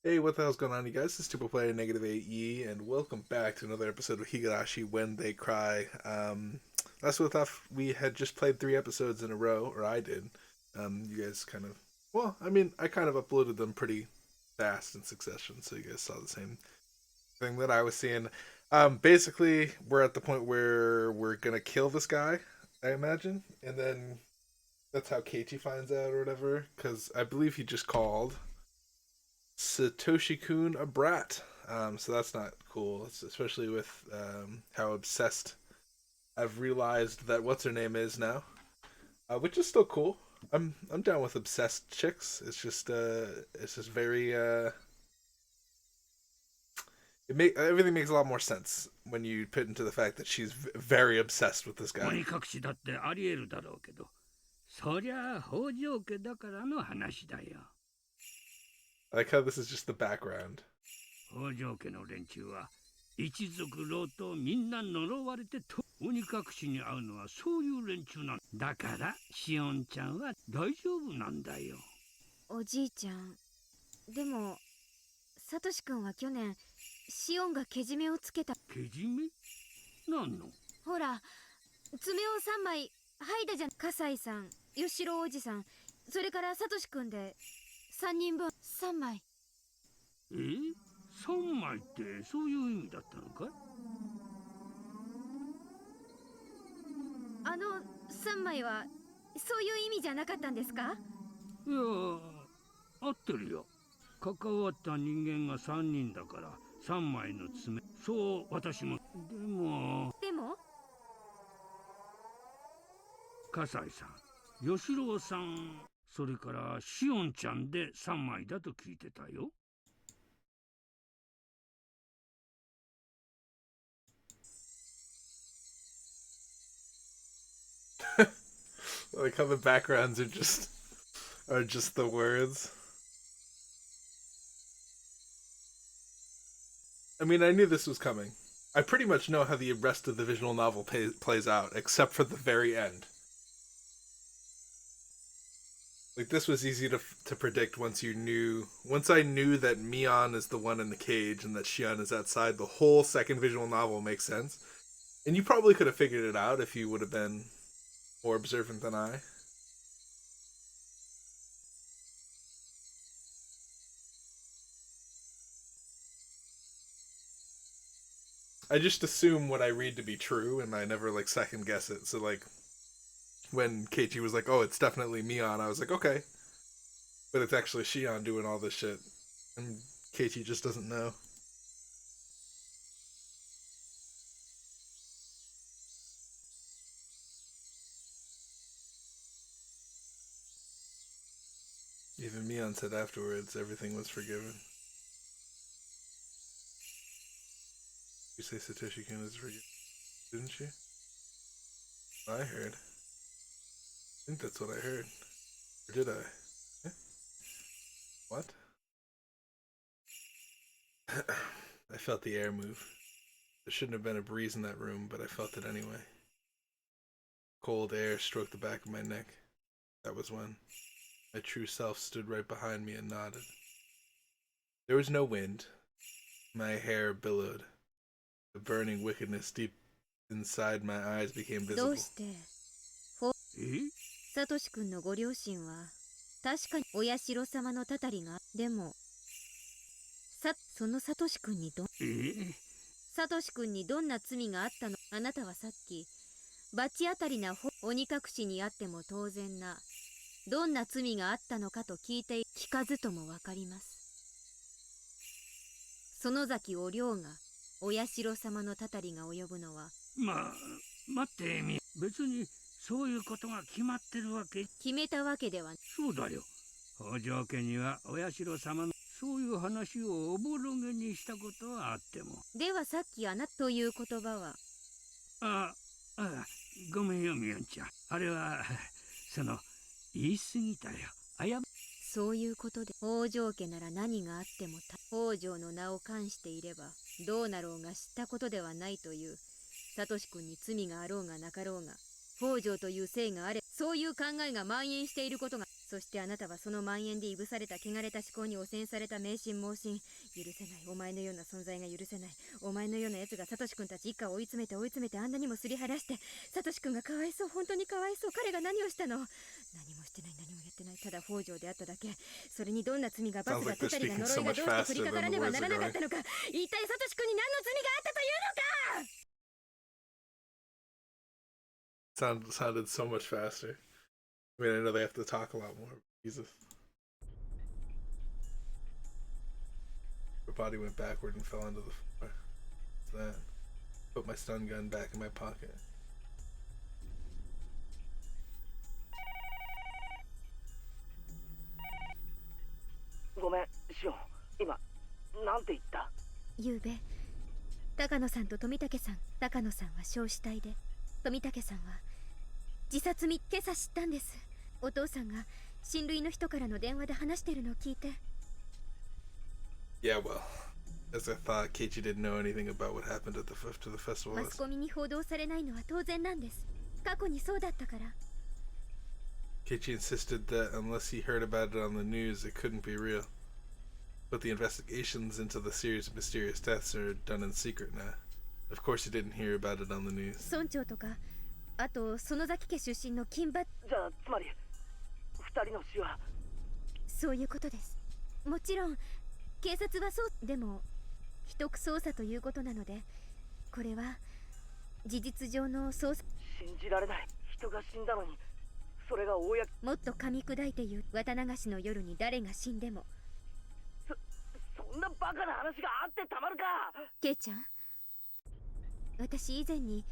Hey, what the hell's going on, you guys? This is Triple Player Negative AE, and welcome back to another episode of Higurashi When They Cry. Last week off, we had just played 3 episodes in a row, or I did. You guys kind of, well, I mean, I kind of uploaded them pretty fast in succession, so you guys saw the same thing that I was seeing. Basically, we're at the point where we're gonna kill this guy, I imagine, and then that's how Keiichi finds out or whatever, because I believe he just called Satoshi Kun a brat. So that's not cool, especially with how obsessed I've realized that what's her name is now, which is still cool. I'm down with obsessed chicks. It's just very everything makes a lot more sense when you put into the fact that she's very obsessed with this guy. 鬼隠しだってありえるだろうけど、そりゃあ北条家だからの話だよ。I like how this is just the background. 北条家の連中は一族老頭みんな呪われてと鬼隠しに会うのはそういう連中なんだから、しおんちゃんは大丈夫なんだよ。おじいちゃん、でもサトシ君は去年シオンがけじめをつけた。けじめ？なんの？ほら、爪を3枚剥いだじゃん。笠井さん、吉郎おじさん、それからサトシ君で3人分3枚。え？3枚ってそういう意味だったのかい？あの3枚はそういう意味じゃなかったんですか？いや、合ってるよ。関わった人間が3人だから3枚の爪。そう私も。でも笠井さん、吉郎さん、それからしおんちゃんで3枚だと聞いてたよ。Like how the backgrounds are just the words. I mean, I knew this was coming. I pretty much know how the rest of the visual novel plays out, except for the very end. Like this was easy to predict once you knew. Once I knew that Mion is the one in the cage and that Shion is outside, the whole second visual novel makes sense. And you probably could have figured it out if you would have been more observant than I. I just assume what I read to be true, and I never like second guess it. So like when Keiichi was like, "Oh, it's definitely Mion," I was like, "Okay," but it's actually Shion doing all this shit, and Keiichi just doesn't know. Even Mion said afterwards everything was forgiven. You say Satoshi Kun is forgiven, didn't she? I heard. I think that's what I heard. Or did I? Eh? What? I felt the air move. There shouldn't have been a breeze in that room, but I felt it anyway. Cold air stroked the back of my neck. That was when my true self stood right behind me and nodded. There was no wind. My hair billowed. The burning wickedness deep inside my eyes became ど visible. うしてえ？サトシ君のご両親は確かにお社様のたたりが。でもそのサトシ君にサトシ君にどんな罪があったの？あなたはさっき罰当たりな鬼隠しにあっても当然などんな罪があったのかと聞かずともわかります。園崎お涼がお社様のたたりが及ぶのは。まあ、待ってみ。別にそういうことが決まってるわけ。決めたわけでは。そうだよ。北条家にはお社様のそういう話をおぼろげにしたことはあっても。ではさっきあなたという言葉は。ああ、ごめんよみおんちゃん。あれは言い過ぎたよ。そういうことで北条家なら何があっても北条の名を冠していればどうなろうが知ったことではないというサトシ君に罪があろうがなかろうが北条という姓があれそういう考えが蔓延していることがそしてあなたはその蔓延でいぶされた汚れた思考に汚染された迷信盲信。許せない。お前のような存在が許せない。お前のような奴がサトシ君たち一家を追い詰めてあんなにもすり減らして。サトシ君がかわいそう。本当にかわいそう。彼が何をしたの？何もしてない。何もやってない。ただ北条であっただけ。それにどんな罪が罰がたたりが呪いがどうして降りかからねばならなかったのか。一体サトシ君に何の罪があったというのか。Sounded so much faster. I mean, I know they have to talk a lot more. Jesus. My body went backward and fell onto the floor. What's that? Put my stun gun back in my pocket. ごめん、シオン。今、なんて言った？ゆうべ、高野さんと富武さん。高野さんは焼死体で、富武さんは自殺今朝知ったんです。お父さんが親類の人からの電話で話してるのを聞いて。Yeah, well, as I thought, Keiichi didn't know anything about what happened at to the festival. マスコミに報道されないのは当然なんです。過去にそうだったから。Keiichi insisted that unless he heard about it on the news, it couldn't be real. But the investigations into the series of mysterious deaths are done in secret now. Of course he didn't hear about it on the news. 村長とか、あと園崎家出身の金馬。じゃあ、つまり、二人の死は。そういうことです。もちろん、警察はそう。でも、秘匿捜査ということなので、これは、事実上の捜査。信じられない。人が死んだのに、それが公。もっと噛み砕いて言う。綿流しの夜に誰が死んでも。そんなバカな話があってたまるか。ケイちゃん、私以前に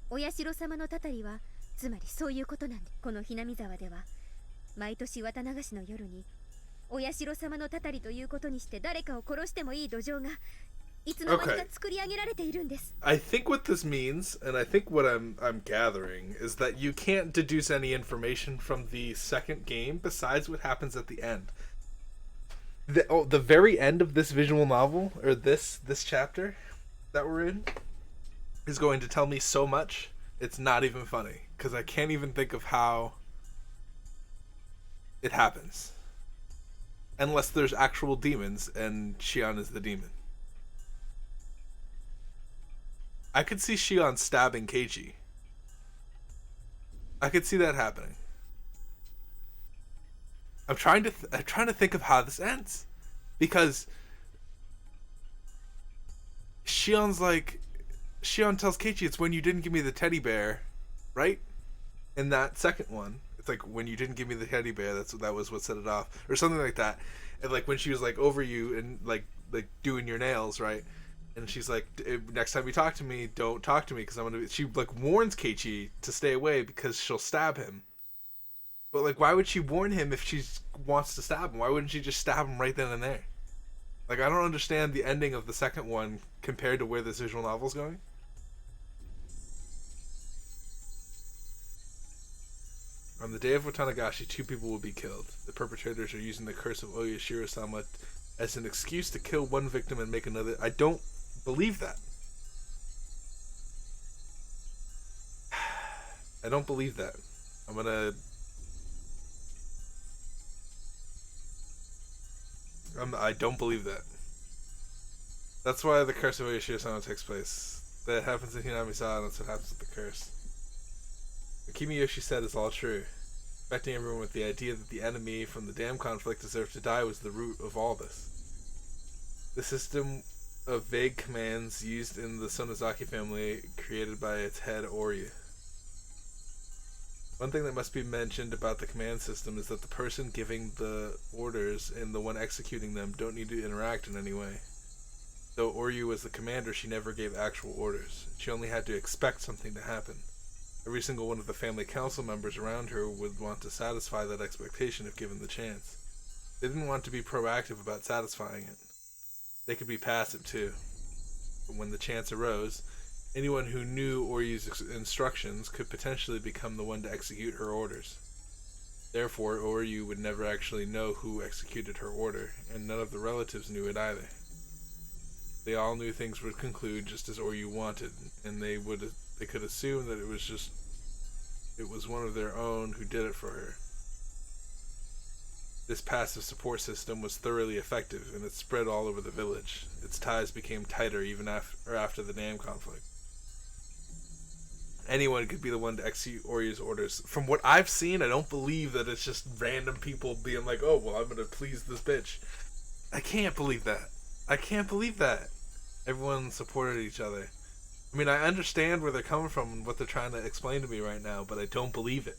お社様のたたりはつまりそういうことなんで。このひなみ沢では毎年綿流しの夜にお社様のたたりということにして誰かを殺してもいい土壌がいつの間にか作り上げられているんです。I think what this means, and I think what I'm gathering, is that you can't deduce any information from the second game besides what happens at the end. The very end of this visual novel, or this chapter that we're in, is going to tell me so much, it's not even funny. Because I can't even think of how it happens. Unless there's actual demons, and Shion is the demon. I could see Shion stabbing Keiichi. I could see that happening. I'm trying to think of how this ends, because Shion tells Keiichi it's when you didn't give me the teddy bear, right? In that second one, it's like when you didn't give me the teddy bear. That was what set it off, or something like that. And like when she was like over you and like doing your nails, right? And she's like, next time you talk to me, don't talk to me because I'm gonna. She like warns Keiichi to stay away because she'll stab him. But, like, why would she warn him if she wants to stab him? Why wouldn't she just stab him right then and there? Like, I don't understand the ending of the second one compared to where this visual novel's going. On the day of Watanagashi, 2 people will be killed. The perpetrators are using the curse of Oyashiro-sama as an excuse to kill one victim and make another. I don't believe that. I don't believe that. I'm gonna... I don't believe that. That's why the curse of Oyashiro-sama takes place. That happens in Hinamisawa, and that's what happens with the curse. What Kimiyoshi said is all true. Infecting everyone with the idea that the enemy from the dam conflict deserved to die was the root of all this. The system of vague commands used in the Sonozaki family created by its head Oryu. One thing that must be mentioned about the command system is that the person giving the orders and the one executing them don't need to interact in any way. Though Oryu was the commander, she never gave actual orders. She only had to expect something to happen. Every single one of the family council members around her would want to satisfy that expectation if given the chance. They didn't want to be proactive about satisfying it. They could be passive too. But when the chance arose, anyone who knew Oryu's instructions could potentially become the one to execute her orders. Therefore, Oryu would never actually know who executed her order, and none of the relatives knew it either. They all knew things would conclude just as Oryu wanted, and they could assume that it was one of their own who did it for her. This passive support system was thoroughly effective, and it spread all over the village. Its ties became tighter even after the dam conflict. Anyone could be the one to execute Oryu's orders. From what I've seen, I don't believe that it's just random people being like, oh, well, I'm going to please this bitch. I can't believe that. I can't believe that. Everyone supported each other. I mean, I understand where they're coming from and what they're trying to explain to me right now, but I don't believe it.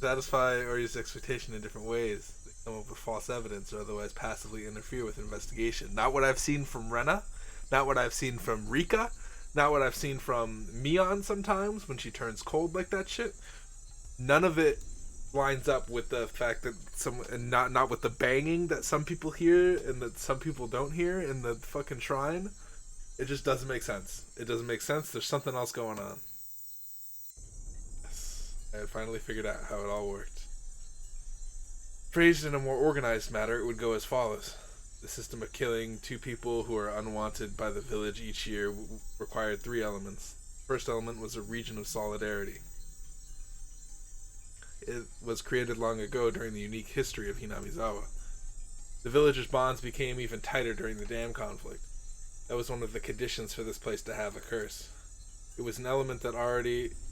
Satisfy Oryu's expectation in different ways. They come up with false evidence or otherwise passively interfere with investigation. Not what I've seen from Rena. Not what I've seen from Rika. Not what I've seen from Mion sometimes when she turns cold like that shit. None of it lines up with the fact that not with the banging that some people hear and that some people don't hear in the fucking shrine. It just doesn't make sense. It doesn't make sense. There's something else going on. Yes. I had finally figured out how it all worked. Phrased in a more organized manner, it would go as follows. The system of killing 2 people who are unwanted by the village each year required 3 elements. The first element was a region of solidarity. It was created long ago during the unique history of Hinamizawa. The villagers' bonds became even tighter during the dam conflict. That was one of the conditions for this place to have a curse. It was an element that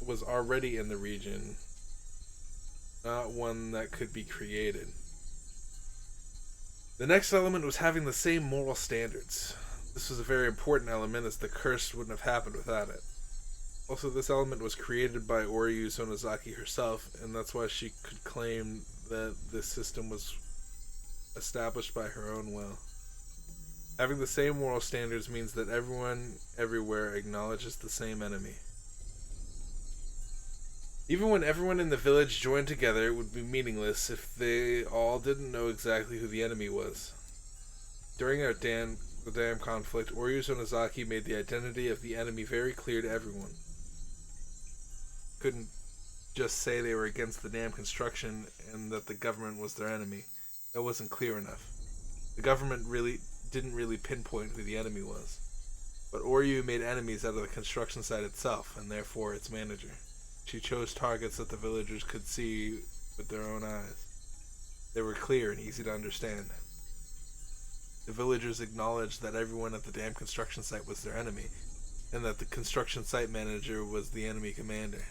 was already in the region, not one that could be created. The next element was having the same moral standards. This was a very important element as the curse wouldn't have happened without it. Also, this element was created by Oryu Sonozaki herself, and that's why she could claim that this system was established by her own will. Having the same moral standards means that everyone, everywhere, acknowledges the same enemy. Even when everyone in the village joined together, it would be meaningless if they all didn't know exactly who the enemy was. During the dam conflict, Oryu Sonozaki made the identity of the enemy very clear to everyone. Couldn't just say they were against the dam construction and that the government was their enemy. That wasn't clear enough. The government didn't really pinpoint who the enemy was. But Oryu made enemies out of the construction site itself, and therefore its manager. She chose targets that the villagers could see with their own eyes. They were clear and easy to understand. The villagers acknowledged that everyone at the dam construction site was their enemy, and that the construction site manager was the enemy commander.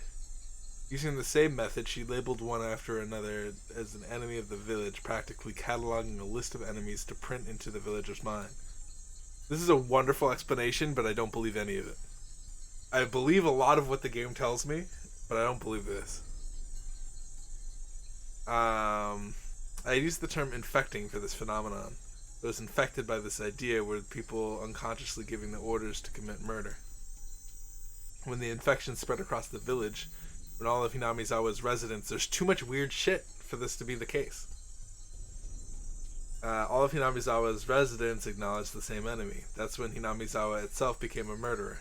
Using the same method, she labeled one after another as an enemy of the village, practically cataloging a list of enemies to print into the villagers' mind. This is a wonderful explanation, but I don't believe any of it. I believe a lot of what the game tells me, but I don't believe this. I used the term infecting for this phenomenon. Those infected by this idea were people unconsciously giving the orders to commit murder. When the infection spread across the village, when all of Hinamizawa's residents, there's too much weird shit for this to be the case. All of Hinamizawa's residents acknowledged the same enemy. That's when Hinamizawa itself became a murderer.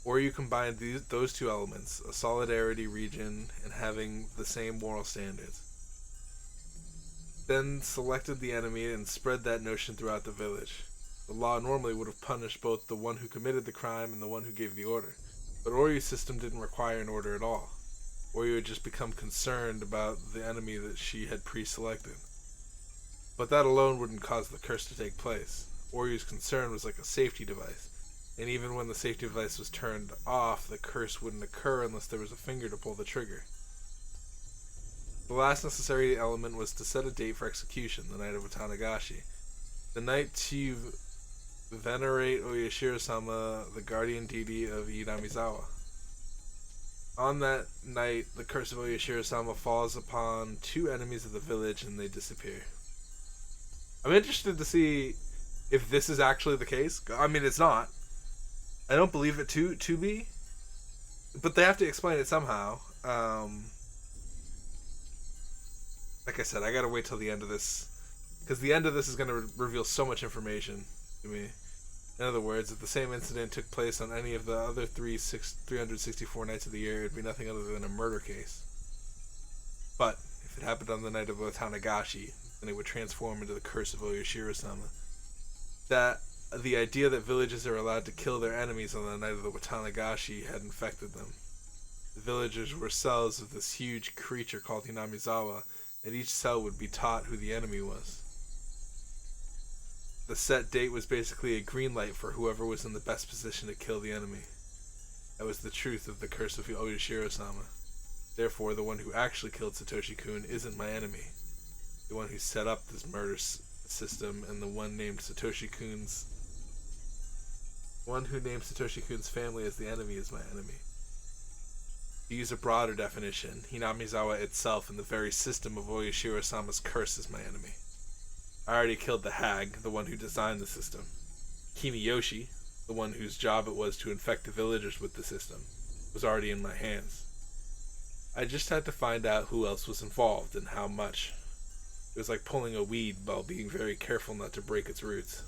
Or you combine those 2 elements, a solidarity region and having the same moral standards. Then selected the enemy and spread that notion throughout the village. The law normally would have punished both the one who committed the crime and the one who gave the order. But Oryu's system didn't require an order at all. Oryu had just become concerned about the enemy that she had pre-selected. But that alone wouldn't cause the curse to take place. Oryu's concern was like a safety device. And even when the safety device was turned off, the curse wouldn't occur unless there was a finger to pull the trigger. The last necessary element was to set a date for execution, the night of Watanagashi. The night to venerate Oyashiro-sama, the guardian deity of Hinamizawa. On that night, the curse of Oyashiro-sama falls upon 2 enemies of the village and they disappear. I'm interested to see if this is actually the case. I mean, it's not. I don't believe it to be. But they have to explain it somehow. Like I said, I gotta wait till the end of this. Because the end of this is going to reveal so much information to me. In other words, if the same incident took place on any of the other 364 nights of the year, it'd be nothing other than a murder case. But if it happened on the night of Watanagashi, then it would transform into the curse of Oyashiro-sama. That the idea that villages are allowed to kill their enemies on the night of the Watanagashi had infected them. The villagers were cells of this huge creature called Hinamizawa, and each cell would be taught who the enemy was. The set date was basically a green light for whoever was in the best position to kill the enemy. That was the truth of the curse of Oyashiro-sama. Therefore, the one who actually killed Satoshi-kun isn't my enemy. The one who set up this murder system and the one named Satoshi-kun's family as the enemy is my enemy. To use a broader definition, Hinamizawa itself and the very system of Oyashiro-sama's curse is my enemy. I already killed the hag, the one who designed the system. Kimiyoshi, the one whose job it was to infect the villagers with the system, was already in my hands. I just had to find out who else was involved and how much. It was like pulling a weed while being very careful not to break its roots.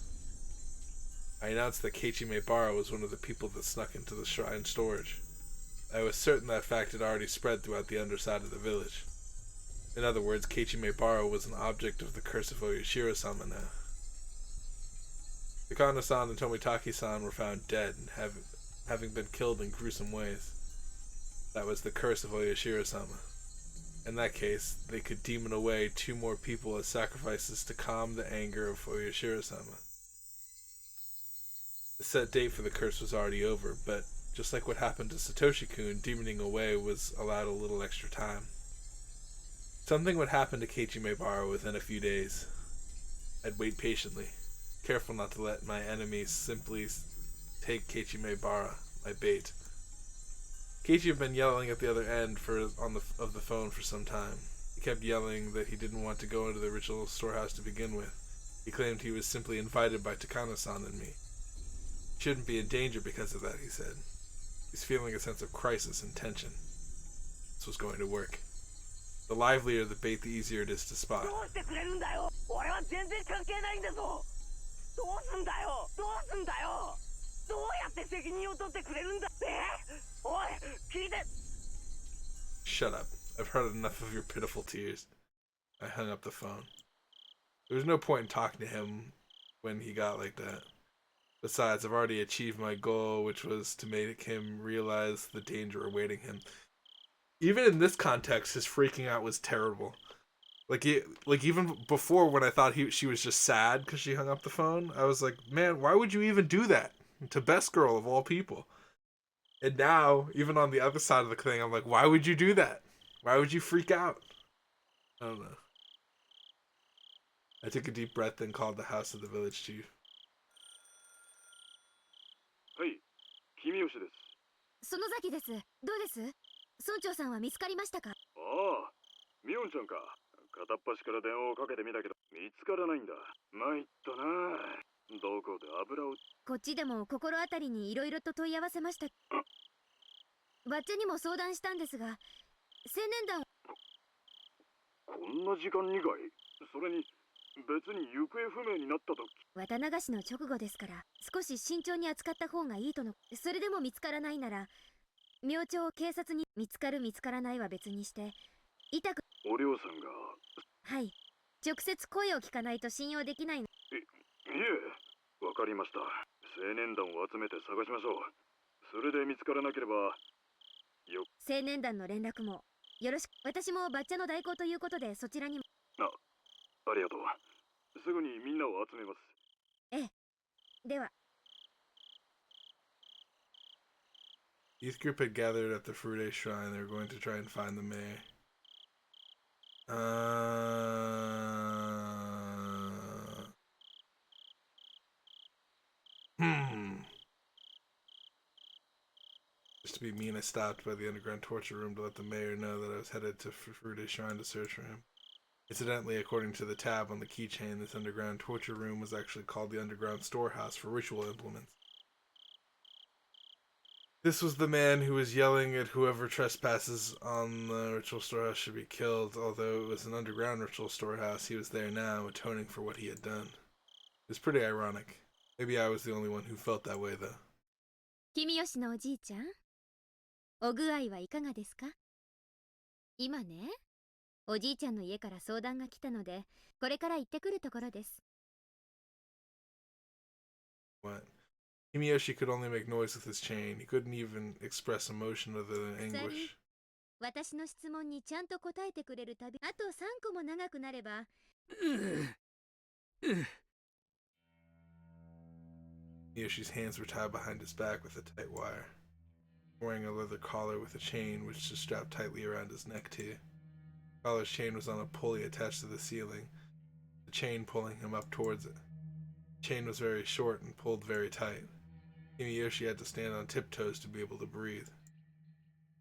I announced that Keiichi Maebara was one of the people that snuck into the shrine storage. I was certain that fact had already spread throughout the underside of the village. In other words, Keiichi Maebara was an object of the curse of Oyashiro-sama now. Takano-san and Tomitaki-san were found dead, having been killed in gruesome ways. That was the curse of Oyashiro-sama. In that case, they could demon away 2 more people as sacrifices to calm the anger of Oyashiro-sama. The set date for the curse was already over, but just like what happened to Satoshi-kun, demoning away was allowed a little extra time. Something would happen to Keiichi Maebara within a few days. I'd wait patiently, careful not to let my enemies simply take Keiichi Maebara, my bait. Keiichi had been yelling at the other end of the phone for some time. He kept yelling that he didn't want to go into the ritual storehouse to begin with. He claimed he was simply invited by Takano-san and me. He shouldn't be in danger because of that, he said. He's feeling a sense of crisis and tension. This was going to work. The livelier the bait, the easier it is to spot. Shut up. I've heard enough of your pitiful tears. I hung up the phone. There was no point in talking to him when he got like that. Besides, I've already achieved my goal, which was to make him realize the danger awaiting him. Even in this context, his freaking out was terrible. Like even before, when I thought she was just sad because she hung up the phone, I was like, man, why would you even do that to Best Girl of all people? And now, even on the other side of the thing, I'm like, why would you do that? Why would you freak out? I don't know. I took a deep breath and called the house of the village chief. はい、君吉です。園崎です。どうです？村長さんは見つかりましたか？ああ、ミオンちゃんか。片っ端から電話をかけてみたけど見つからないんだ。参ったな。どこで油を。こっちでも心当たりにいろいろと問い合わせました。バッチャにも相談したんですが、青年団。こんな時間にかい。それに別に行方不明になったとき。綿流しの直後ですから、少し慎重に扱った方がいいとの。それでも見つからないなら、明朝警察に見つかる見つからないは別にして、痛く。お嬢さんが。はい。直接声を聞かないと信用できないの。いえ、わかりました。青年団を集めて探しましょう。それで見つからなければ。青年団の連絡もよろしく。私もバッチャの代行ということでそちらにも。ありがとう。すぐにみんなを集めます。ええ。では。Youth group had gathered at the Furude Shrine. They were going to try and find the mayor. Just to be mean, I stopped by the underground torture room to let the mayor know that I was headed to Furude Shrine to search for him. Incidentally, according to the tab on the keychain, this underground torture room was actually called the underground storehouse for ritual implements. This was the man who was yelling at whoever trespasses on the ritual storehouse should be killed. Although it was an underground ritual storehouse, he was there now, atoning for what he had done. It was pretty ironic. Maybe I was the only one who felt that way, though. 君吉のおじいちゃん、お具合はいかがですか？今ね、おじいちゃんの家から相談が来たので、これから行ってくるところです。What? Kimiyoshi could only make noise with his chain. He couldn't even express emotion other than anguish. 私の質問にちゃんと答えてくれるたび、あと3個も長くなれば。Yoshi's hands were tied behind his back with a tight wire. Wearing a leather collar with a chain which was strapped tightly around his neck too. The collar's chain was on a pulley attached to the ceiling, the chain pulling him up towards it. The chain was very short and pulled very tight. Kiyoshi had to stand on tiptoes to be able to breathe.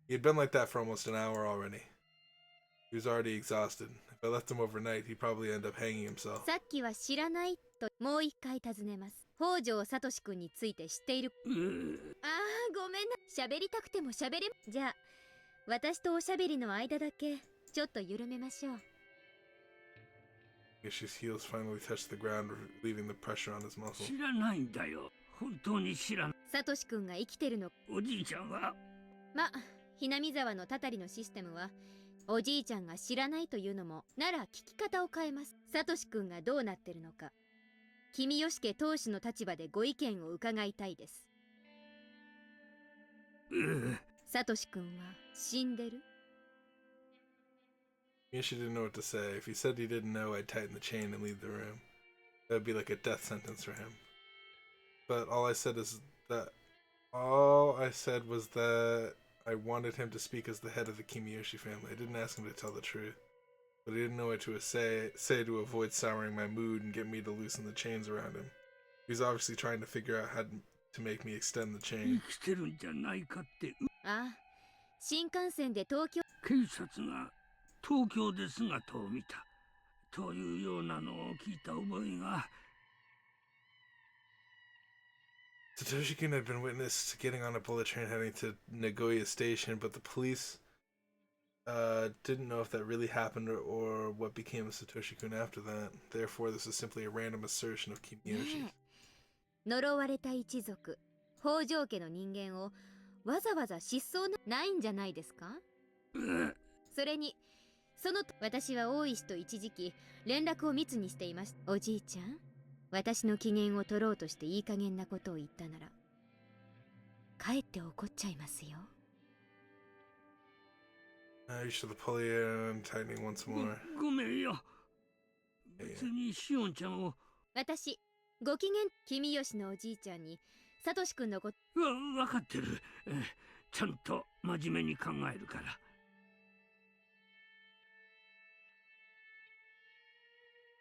He had been like that for almost an hour already. He was already exhausted. If I left him overnight, he'd probably end up hanging himself. さっきは知らないともう一回尋ねます。北条聡君について知っている。ああ、ごめんな。喋りたくても喋れ。じゃあ、私とおしゃべりの間だけちょっと緩めましょう。Yoshi's heels finally touched the ground, relieving the pressure on his muscles. 知らないんだよ。本当に知らない。聡君が生きてるの。おじいちゃんは。ま、ひなみ沢のたたりのシステムはおじいちゃんが知らないというのもなら聞き方を変えます。聡君がどうなってるのか、君吉家当主の立場でご意見を伺いたいです。聡君は死んでる？ Yoshi didn't know what to say. If he said he didn't know, I'd tighten the chain and leave the room. That would be like a death sentence for him. But all I said was that I wanted him to speak as the head of the Kimiyoshi family. I didn't ask him to tell the truth. But he didn't know what to say to avoid souring my mood and get me to loosen the chains around him. He was obviously trying to figure out how to make me extend the chain. 生きてるんじゃないかって。ああ、新幹線で東京。警察が東京で姿を見たというようなのを聞いた覚えが。Satoshi-kun had been witness to getting on a bullet train heading to Nagoya Station, but the police didn't know if that really happened or what became of Satoshi-kun after that. Therefore, this is simply a random assertion of Kimiyoshi's. 呪われた一族、北条家の人間をわざわざ失踪ないんじゃないですか？それに、私は大石と一時期連絡を密にしていました。おじいちゃん、私の機嫌を取ろうとしていい加減なことを言ったなら、かえって怒っちゃいますよ。You should the pulley and tightening once more. ごめんよ。別にしおんちゃんを。私、ご機嫌、君吉のおじいちゃんに、サトシ君のこと。わかってる。ちゃんと真面目に考えるから。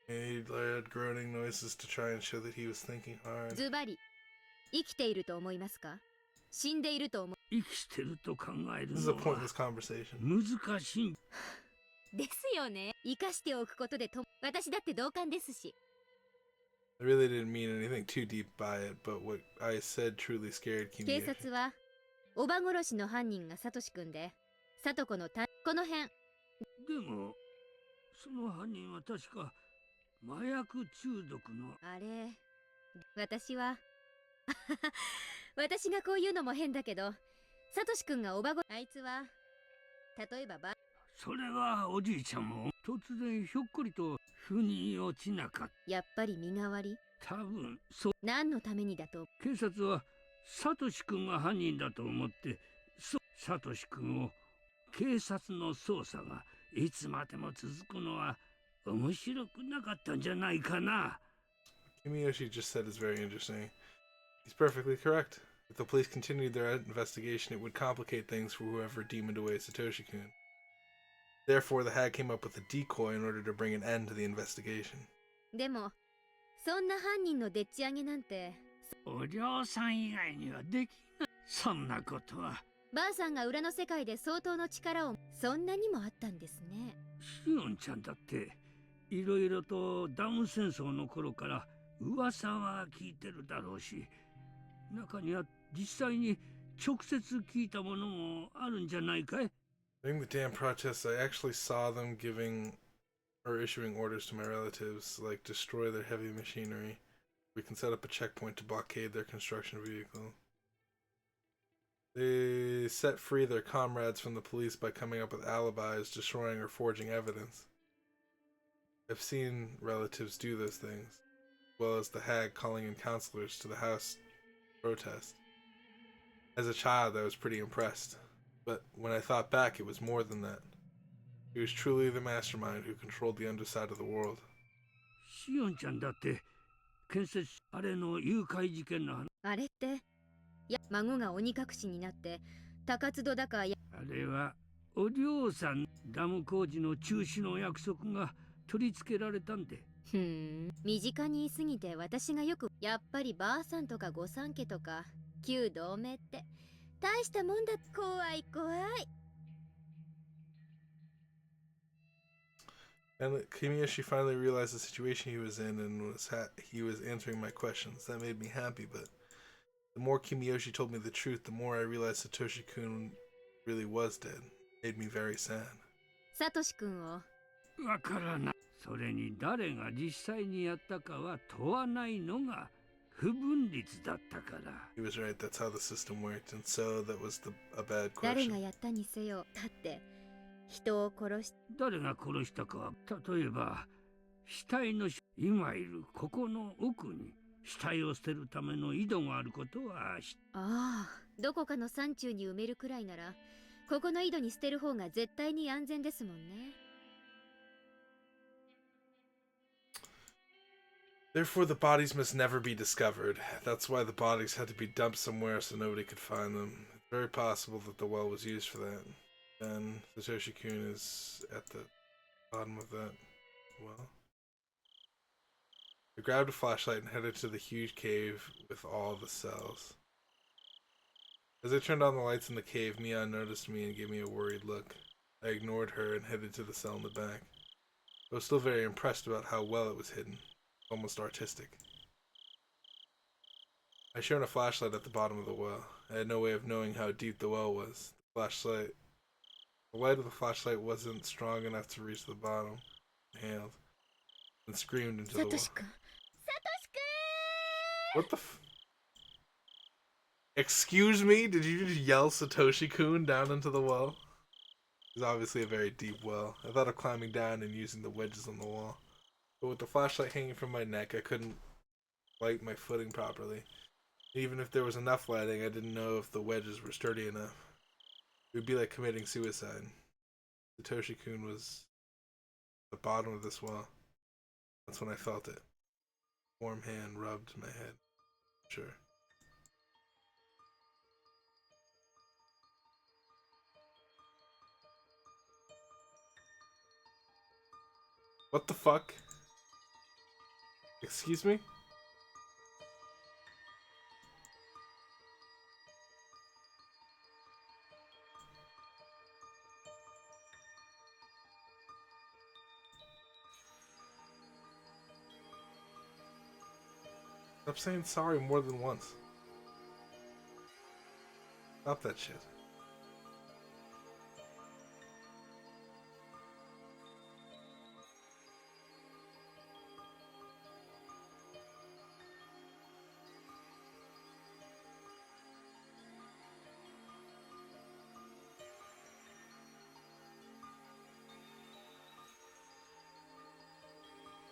He led groaning noises to try and show that he was thinking hard. ズバリ、生きていると思いますか？死んでいると思う。生きてると考える This is a のは pointless conversation. 難しい。ですよね。生かしておくことでと、私だって同感ですし。I really didn't mean anything too deep by it, but what I said truly scared 警 Kimiyoshi. 察は、おば殺しの犯人がサトシ君で、サトコのこの辺。でも、その犯人は確か麻薬中毒の。あれ、私は私がこう言うのも変だけど、サトシ君があいつは例えばそれはおじいちゃんも突然ひょっこりと腑に落ちなかった。やっぱり身代わり。多分そう。何のためにだと。警察はサトシ君が犯人だと思って、サトシ君を。警察の捜査がいつまでも続くのは面白くなかったんじゃないかな。Kimiyoshi just said is very interesting. He's perfectly correct. If the police continued their investigation, it would complicate things for whoever demoned away Satoshi-kun. Therefore, the hag came up with a decoy in order to bring an end to the investigation. でも、そんな犯人のでっち上げなんて。お嬢さん以外にはできない。そんなことは。ばあさんが裏の世界で相当の力を、そんなにもあったんですね。しおんちゃんだっていろいろとダウン戦争の頃から噂は聞いてるだろうし、中には実際に直接聞いたものもあるんじゃないかい？ During the dam protests, I actually saw them giving or issuing orders to my relatives, like destroy their heavy machinery. We can set up a checkpoint to blockade their construction vehicle. They set free their comrades from the police by coming up with alibis, destroying or forging evidence. I've seen relatives do those things, as well as the hag calling in counselors to the house to protest. As a child, I was pretty impressed. But when I thought back, it was more than that. He was truly the mastermind who controlled the underside of the world. シオンちゃんだって建設あれの誘拐事件の話。あれって、孫が鬼隠しになって高津戸だかや。あれはお嬢さんダム工事の中止の約束が取り付けられたんで。身近にいすぎて私がよくやっぱりばあさんとか御三家とか旧同盟って大したもんだ。怖い怖い。And Kimiyoshi finally realized the situation he was in and he was answering my questions. That made me happy, but the more Kimiyoshi told me the truth, the more I realized Satoshi-kun really was dead. It made me very sad. サトシ君を。わからない。それに誰が実際にやったかは問わないのが不分律だったから。He was right. That's how the system worked, and so that was a bad 誰 question. がやったにせよ。だって人を殺し。誰が殺したかは、例えば死体の今いるここの奥に死体を捨てるための井戸があることはああ、どこかの山中に埋めるくらいならここの井戸に捨てる方が絶対に安全ですもんね。Therefore, the bodies must never be discovered. That's why the bodies had to be dumped somewhere so nobody could find them. It's very possible that the well was used for that. Then Satoshi-kun is at the bottom of that well. I grabbed a flashlight and headed to the huge cave with all the cells. As I turned on the lights in the cave, Mia noticed me and gave me a worried look. I ignored her and headed to the cell in the back. I was still very impressed about how well it was hidden. Almost artistic. I shone a flashlight at the bottom of the well. I had no way of knowing how deep the well was. The light of the flashlight wasn't strong enough to reach the bottom. I inhaled and screamed into the well. サトシ君。What the Excuse me? Did you just yell Satoshi-kun down into the well? It's obviously a very deep well. I thought of climbing down and using the wedges on the wall. But with the flashlight hanging from my neck, I couldn't light my footing properly. Even if there was enough lighting, I didn't know if the wedges were sturdy enough. It would be like committing suicide. Satoshi-kun was at the bottom of this well. That's when I felt it. A warm hand rubbed my head. Sure. What the fuck? Excuse me? Stop saying sorry more than once. Stop that shit.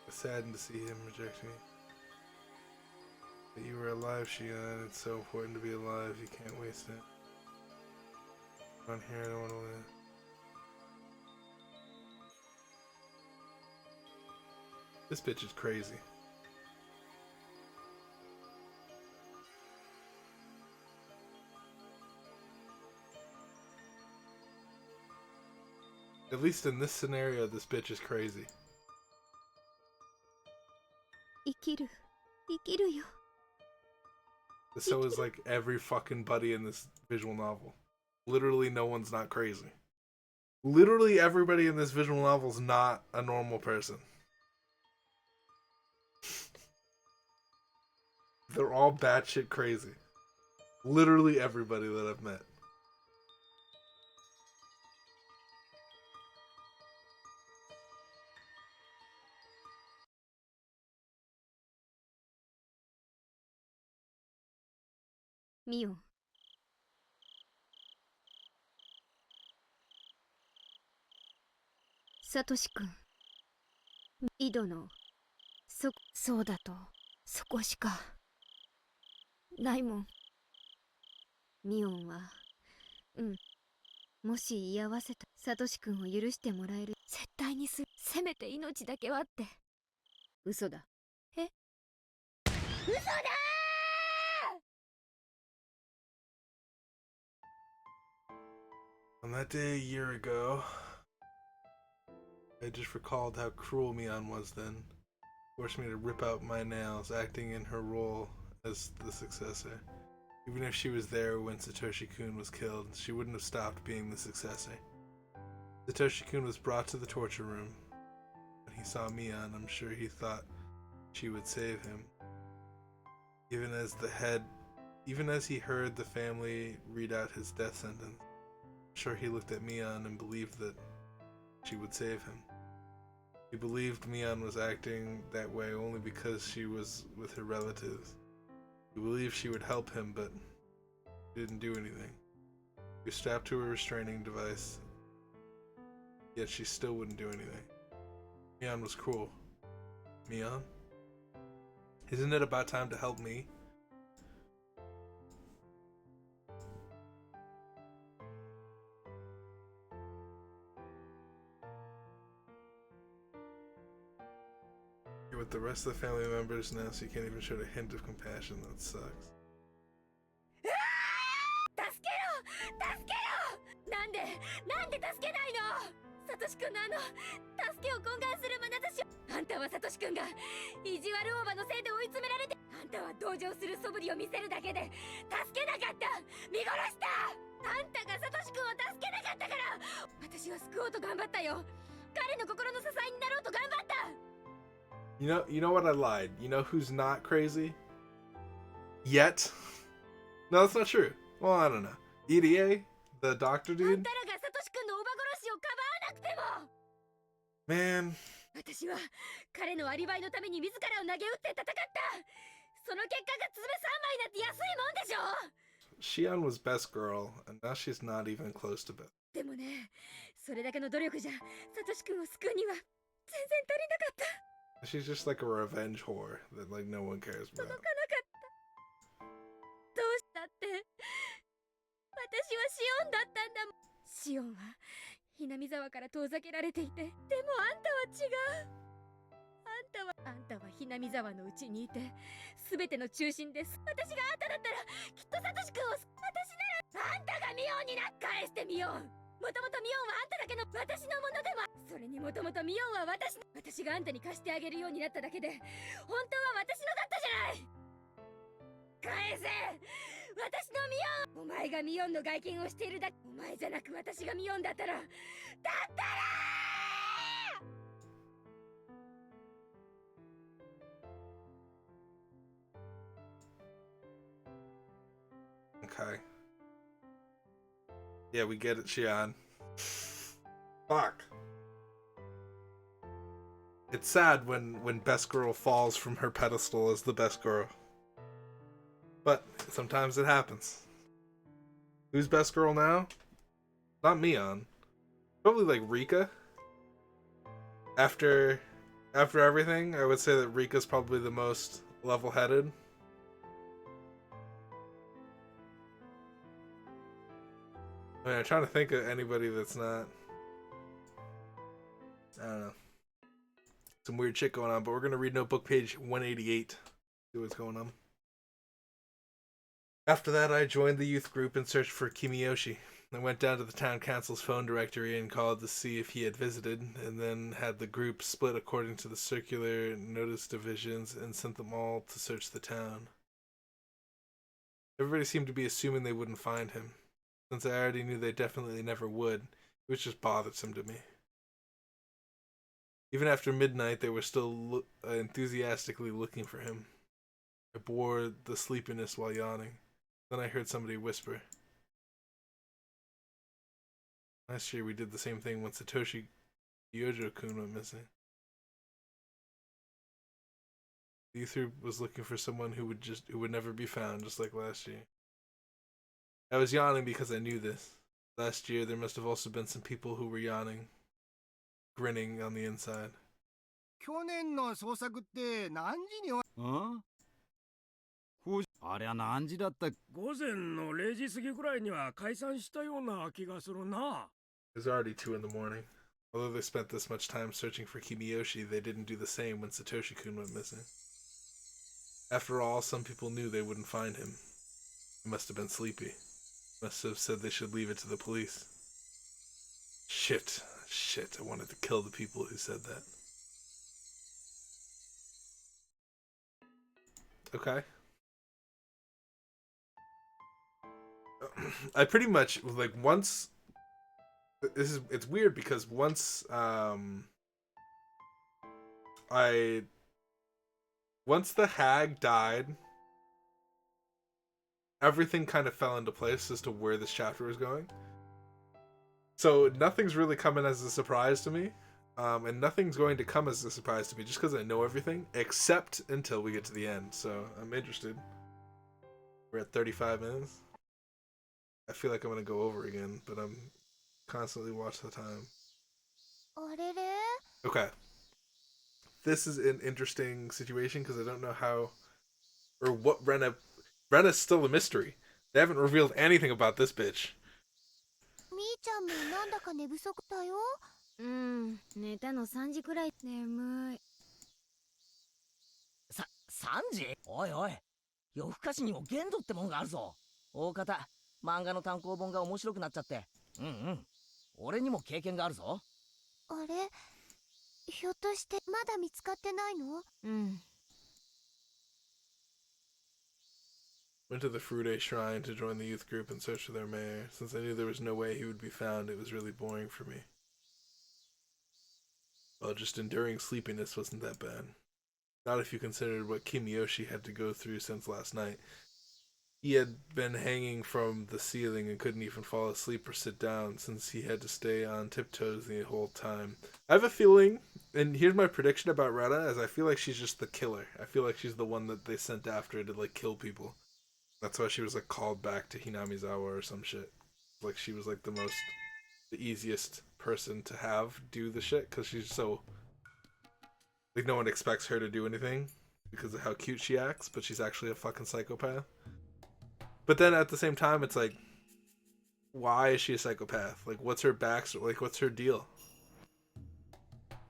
I was saddened to see him reject me. That you were alive, Shion. It's so important to be alive. You can't waste it. On here, I don't want to live. This bitch is crazy. At least in this scenario, this bitch is crazy. 生きる。生きるよ。 So is like every fucking buddy in this visual novel. Literally no one's not crazy. Literally everybody in this visual novel is not a normal person. They're all batshit crazy. Literally everybody that I've met. Mio. サトシ君。井戸のそうだとそこしかないもん。ミオンはもし居合わせたサトシ君を許してもらえる。絶対にせめて命だけはって。嘘だ。え、嘘だー。 On that day a year ago, I just recalled how cruel Mion was then. Forced me to rip out my nails, acting in her role as the successor. Even if she was there when Satoshi-kun was killed, she wouldn't have stopped being the successor. Satoshi-kun was brought to the torture room. When he saw Mion, I'm sure he thought she would save him. Even as he heard the family read out his death sentence, I'm sure he looked at Mion and believed that she would save him. He believed Mion was acting that way only because she was with her relatives. He believed she would help him, but she didn't do anything. He was strapped to a restraining device, yet she still wouldn't do anything. Mion was cruel. Mion? Isn't it about time to help me? You're with the rest of the family members now, so you can't even show a hint of compassion. That sucks. 助けろ助けろ。なんで助けないの。サトシ君の助けを懇願する眼差し。あんたはサトシ君が意地悪オーバーのせいで追い詰められて、あんたは同情する素振りを見せるだけで助けなかった。見殺した。あんたがサトシ君を助けなかったから。私は救おうと頑張ったよ。彼の心の支えになろうと頑張った。You know what? I lied. You know who's not crazy? Yet? No, that's not true. Well, I don't know. EDA? The doctor dude? Man. 私は彼のアリバイのために自らを投げ打って戦った。その結果が爪3枚なんて安いもんでしょ。 Shion was best girl, and now she's not even close to best. でもね、それだけの努力じゃサトシ君を救うには全然足りなかった。 She's just like a revenge whore that like no one cares 届 about. かなかった。どうしたって。私はシオンだったんだもん。シオンはひなみ沢から遠ざけられていて、でもあんたは違う。あんたはひなみ沢のうちにいて、すべての中心です。私があんただったらきっとサトシ君を。私ならあんたがミオンに返してミオン。もともとミオンはあんただけの私のものでも。それにもともとミオンは私があんたに貸してあげるようになっただけで、本当は私のだったじゃない。返せ。私のミオン。お前がミオンの外見をしているだけ。お前じゃなく私がミオンだったら。だったら。 Okay. Yeah, we get it, Shion. Fuck. It's sad when best girl falls from her pedestal as the best girl. But sometimes it happens. Who's best girl now? Not Mion. Probably like Rika. After everything, I would say that Rika's probably the most level-headed. I mean, I'm trying to think of anybody that's not. I don't know. Some weird shit going on, but we're gonna read notebook page 188. See what's going on. After that, I joined the youth group and searched for Kimiyoshi. I went down to the town council's phone directory and called to see if he had visited, and then had the group split according to the circular notice divisions and sent them all to search the town. Everybody seemed to be assuming they wouldn't find him. Since I already knew they definitely never would, it was just bothersome to me. Even after midnight, they were still enthusiastically looking for him. I bore the sleepiness while yawning. Then I heard somebody whisper. Last year we did the same thing when Satoshi Yojo-kun went missing. The youth group was looking for someone who would never be found, just like last year. I was yawning because I knew this. Last year there must have also been some people who were yawning, grinning on the inside. 去年の捜索って何時に終わあれは何時だった？午前の0時過ぎくらいには解散したような気がするな。 It was already 2 in the morning. Although they spent this much time searching for Kimiyoshi, they didn't do the same when Satoshi-kun went missing. After all, some people knew they wouldn't find him. He must have been sleepy. Must have said they should leave it to the police. Shit, I wanted to kill the people who said that. Okay. I pretty much, like, once... It's weird because once, once the hag died, everything kind of fell into place as to where this chapter was going. So nothing's really coming as a surprise to me, and nothing's going to come as a surprise to me just because I know everything, except until we get to the end. So I'm interested. We're at 35 minutes. I feel like I'm going to go over again, but I'm constantly watch the time. Okay. This is an interesting situation because I don't know how or what Rena's still a mystery. They haven't revealed anything about this bitch. みーちゃんもなんだか寝不足だよ。寝たの3時くらい。眠い。3時？おいおい、夜更かしにも限度ってもんがあるぞ。大方漫画の単行本が面白くなっちゃって。俺にも経験があるぞ。あれ、ひょっとしてまだ見つかってないの？Went to the Furude Shrine to join the youth group in search of their mayor. Since I knew there was no way he would be found, it was really boring for me. Well, just enduring sleepiness wasn't that bad. Not if you considered what Kimiyoshi had to go through since last night. He had been hanging from the ceiling and couldn't even fall asleep or sit down since he had to stay on tiptoes the whole time. I have a feeling, and here's my prediction about Retta, as I feel like she's just the killer. I feel like she's the one that they sent after to, like, kill people. That's why she was, like, called back to Hinamizawa or some shit. Like, she was, like, the easiest person to have do the shit, because she's so... Like, no one expects her to do anything because of how cute she acts, but she's actually a fucking psychopath. But then at the same time, it's like, why is she a psychopath? Like, what's her backstory? Like, what's her deal?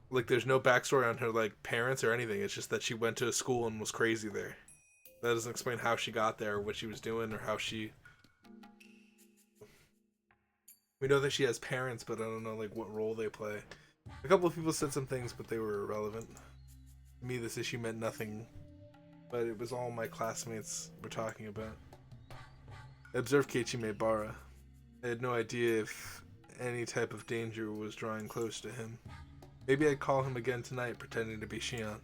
Like, there's no backstory on her, like, parents or anything. It's just that she went to a school and was crazy there. That doesn't explain how she got there, or what she was doing, or how she... We know that she has parents, but I don't know, like, what role they play. A couple of people said some things, but they were irrelevant. To me, this issue meant nothing, but it was all my classmates were talking about. I observed Keiichi Maebara. I had no idea if any type of danger was drawing close to him. Maybe I'd call him again tonight, pretending to be Shion.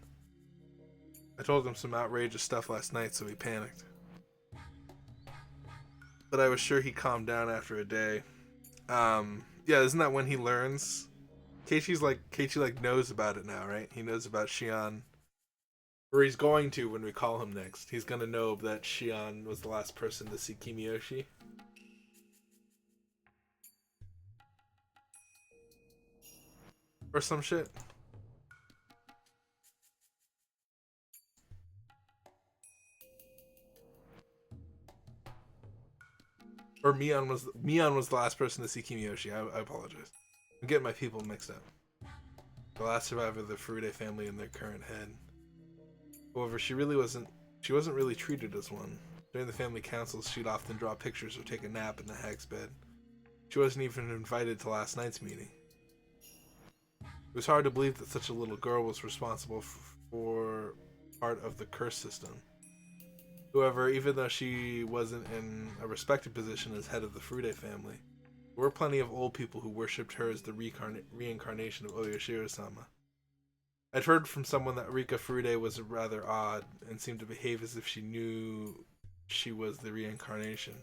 I told him some outrageous stuff last night, so he panicked. But I was sure he calmed down after a day. Yeah, isn't that when he learns? Keiichi knows about it now, right? He knows about Shion. Or he's going to when we call him next. He's gonna know that Shion was the last person to see Kimiyoshi. Or some shit. Or Mion was the last person to see Kimiyoshi. I apologize. I'm getting my people mixed up. The last survivor of the Furude family in their current head. However, she wasn't really treated as one. During the family councils, she'd often draw pictures or take a nap in the hag's bed. She wasn't even invited to last night's meeting. It was hard to believe that such a little girl was responsible for part of the curse system. However, even though she wasn't in a respected position as head of the Furude family, there were plenty of old people who worshipped her as the reincarnation of Oyashiro-sama. I'd heard from someone that Rika Furude was rather odd and seemed to behave as if she knew she was the reincarnation.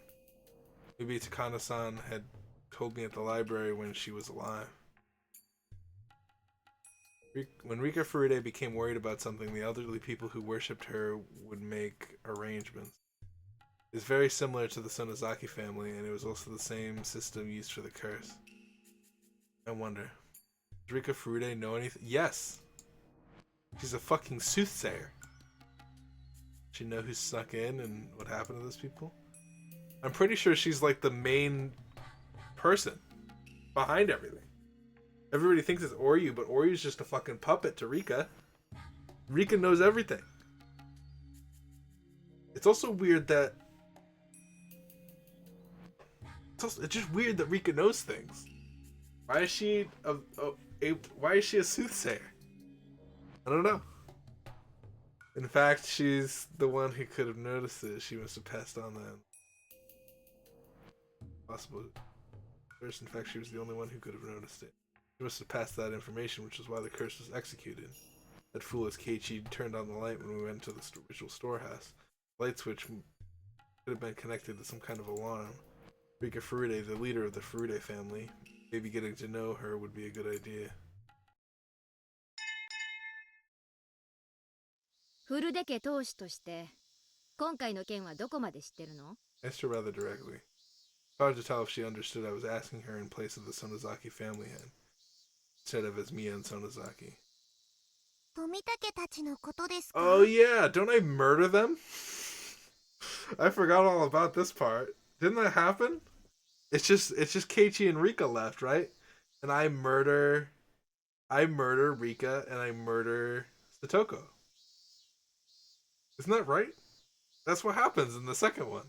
Maybe Takano-san had told me at the library when she was alive. When Rika Furude became worried about something, the elderly people who worshipped her would make arrangements. It's very similar to the Sonozaki family, and it was also the same system used for the curse. I wonder, does Rika Furude know anything? Yes! She's a fucking soothsayer. She know who snuck in and what happened to those people? I'm pretty sure she's like the main person behind everything. Everybody thinks it's Oryu, but Oryu's just a fucking puppet to Rika. Rika knows everything. It's also weird that it's just weird that Rika knows things. Why is she why is she a soothsayer? I don't know. In fact, she's the one who could have noticed it. She must have passed on that possible curse. In fact, she was the only one who could have noticed it. She must have passed that information, which is why the curse was executed. That foolish Keiichi turned on the light when we went to the ritual storehouse. The light switch could have been connected to some kind of alarm. Rika Furude, the leader of the Furude family, maybe getting to know her would be a good idea. フルデ家当主として今回の件はどこまで知ってるの？ Asked her rather directly. Hard to tell if she understood I was asking her in place of the Sonozaki family head, instead of as Mia and Sonozaki. 富武たちのことですか？ Oh yeah, don't I murder them? I forgot all about this part. Didn't that happen? It's just Keiichi and Rika left, right? And I murder Rika and I murder Satoko. Isn't that right? That's what happens in the second one.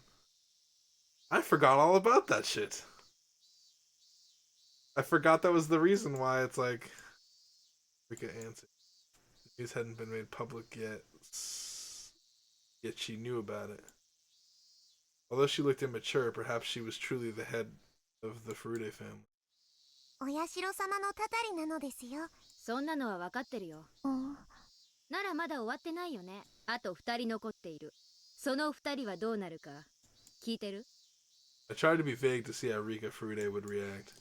I forgot all about that shit. I forgot that was the reason why it's like Rika answered. The news hadn't been made public yet she knew about it. Although she looked immature, perhaps she was truly the head of the Furude family. お社様のたたりなのですよ。そんなのは分かってるよ。ならまだ終わってないよね。あと2人残っている。その2人はどうなるか聞いてる？ I tried to be vague to see how Rika Furude would react.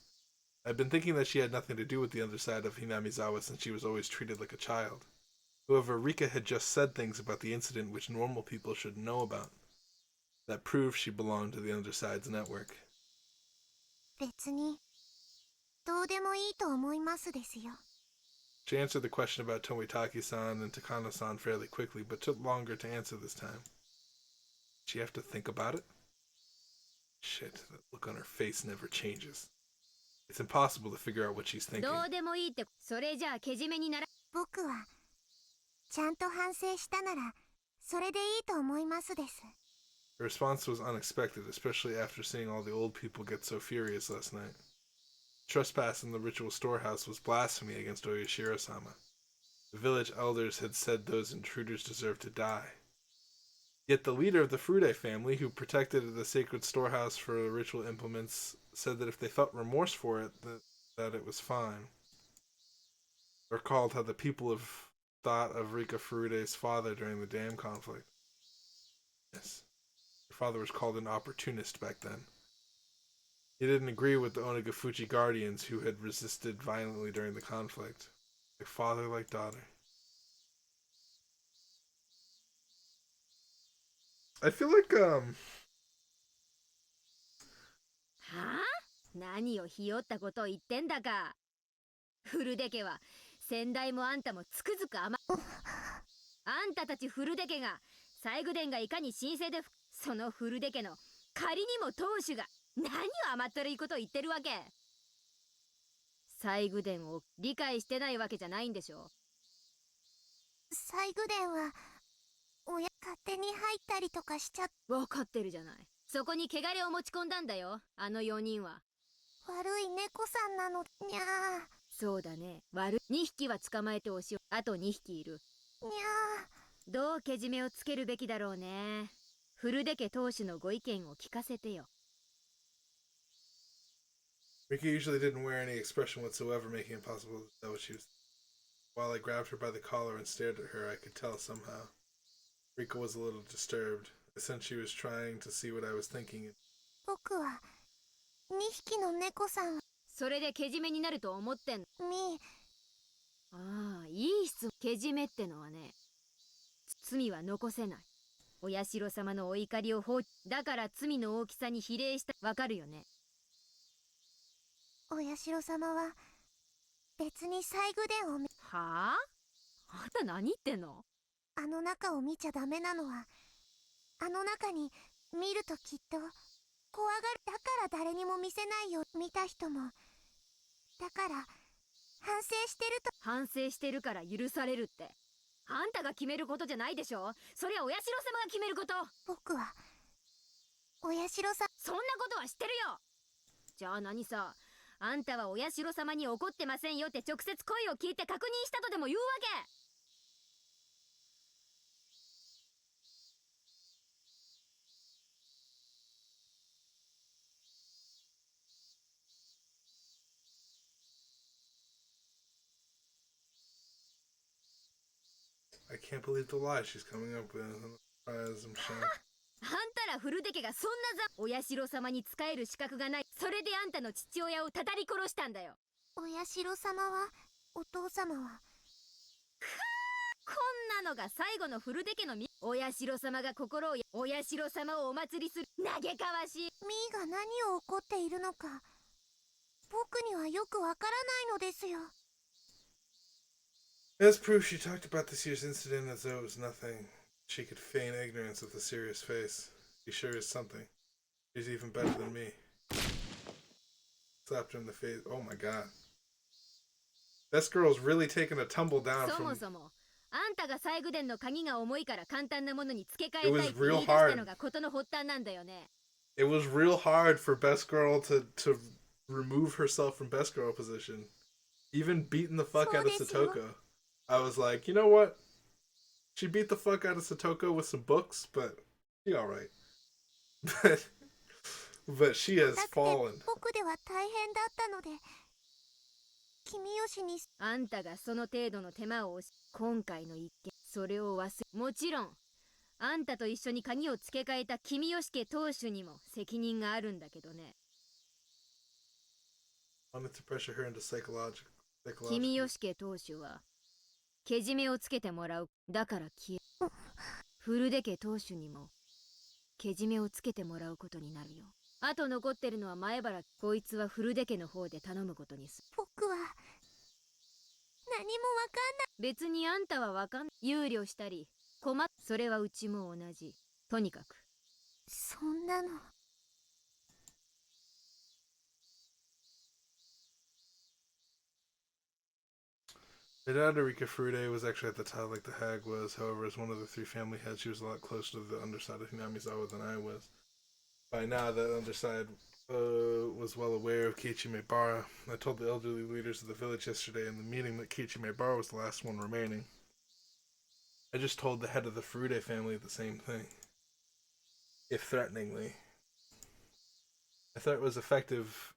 I'd been thinking that she had nothing to do with the underside of Hinamizawa since she was always treated like a child. However, Rika had just said things about the incident which normal people should know about. That proved she belonged to the underside's network. 別にどうでもいいと思いますですよ。 She answered the question about Tomitaki-san and Takano-san fairly quickly, but took longer to answer this time. Did she have to think about it? Shit, that look on her face never changes. It's impossible to figure out what she's thinking. どうでもいいってそれじゃあけじめになら。僕はちゃんと反省したならそれでいいと思いますです。 Her response was unexpected, especially after seeing all the old people get so furious last night. Trespass in the ritual storehouse was blasphemy against Oyashiro-sama. The village elders had said those intruders deserved to die. Yet the leader of the Furude family, who protected the sacred storehouse for ritual implements, said that if they felt remorse for it, that it was fine. I recalled how the people have thought of Rika Furude's father during the dam conflict. Yes. Her father was called an opportunist back then. He didn't agree with the Onagafuchi guardians who had resisted violently during the conflict. Like father, like daughter. I feel like, はあ？何をひよったことを言ってんだか。フルデ家は先代もあんたもつくづくあんたたちフルデ家が西宮殿がいかに神聖でそのフルデ家の仮にも当主が何を甘ったるいことを言ってるわけ。西宮殿を理解してないわけじゃないんでしょ。西宮殿は勝手に入ったりとかしちゃ分かってるじゃない。そこに汚れを持ち込んだんだよ、あの4人は。悪い猫さんなのにゃー。そうだね、2匹は捕まえておしあと2匹いる。にゃー。どうけじめをつけるべきだろうね。フルデ家当主のご意見を聞かせてよ。Rika usually didn't wear any expression whatsoever, making it impossible to know what she was. While I grabbed her by the collar and stared at her, I could tell somehow. Rika was a little disturbed. I sensed she was trying to see what I was thinking. 僕は2匹の猫さんそれでけじめになると思ってんの？みああ、いい質問。けじめってのはね、罪は残せない。お社様のお怒りを放置だから罪の大きさに比例した。わかるよね？お社様は別に西宮殿をはあ？あんた何言ってんの？あの中を見ちゃダメなのはあの中に見るときっと怖がる。だから誰にも見せないよ。見た人も。だから反省してると。反省してるから許されるって、あんたが決めることじゃないでしょ。そりゃお社様が決めること。僕はお社さん。そんなことは知ってるよ。じゃあ何さ、あんたはお社様に怒ってませんよって直接声を聞いて確認したとでも言うわけ。I can't believe the lie she's coming up with. As I'm shocked. あんたら古出家がそんなお社様に仕える資格がない。それであんたの父親をたたり殺したんだよ。お社様は、お父様は。こんなのが最後の古出家のお社様が心をお社様をお祭りする。嘆かわしい。ミーが何を怒っているのか僕にはよくわからないのですよ。As proof, she talked about this year's incident as though it was nothing. She could feign ignorance with a serious face. She sure is something. She's even better than me. Slapped her in the face. Oh my god. This girl's really taking a tumble down そ from... もそもあんたが西宮殿の鍵が重いから簡単なものに付け替え It たい was って言 real い出したのが事の発端なんだよね。It was real hard for Best Girl to remove herself from Best Girl position. Even beating the fuck out of Satoko. I was like, you know what? She beat the fuck out of Satoko with some books, but she alright. But she has fallen. 僕では大変だったので、君吉に。あんたがその程度の手間を今回の一件、それを忘れ、もちろんあんたと一緒に鍵を付け替えた君吉家当主にも責任があるんだけどね。Wanted to pressure her into psychological. 君吉家当主はけじめをつけてもらう。だから消え。古出家当主にもけじめをつけてもらうことになるよ。あと残ってるのは前原。こいつは古出家の方で頼むことにする。僕は何もわかんない。別にあんたはわかんない。憂慮したり困っ、それはうちも同じ。とにかくそんなの。Midorica Furude was actually at the top like the hag was. However, as one of the three family heads, she was a lot closer to the underside of Hinamizawa than I was. By now, that underside was well aware of Kichimebara. I told the elderly leaders of the village yesterday in the meeting that Kichimebara was the last one remaining. I just told the head of the Furude family the same thing, if threateningly. My threat was effective.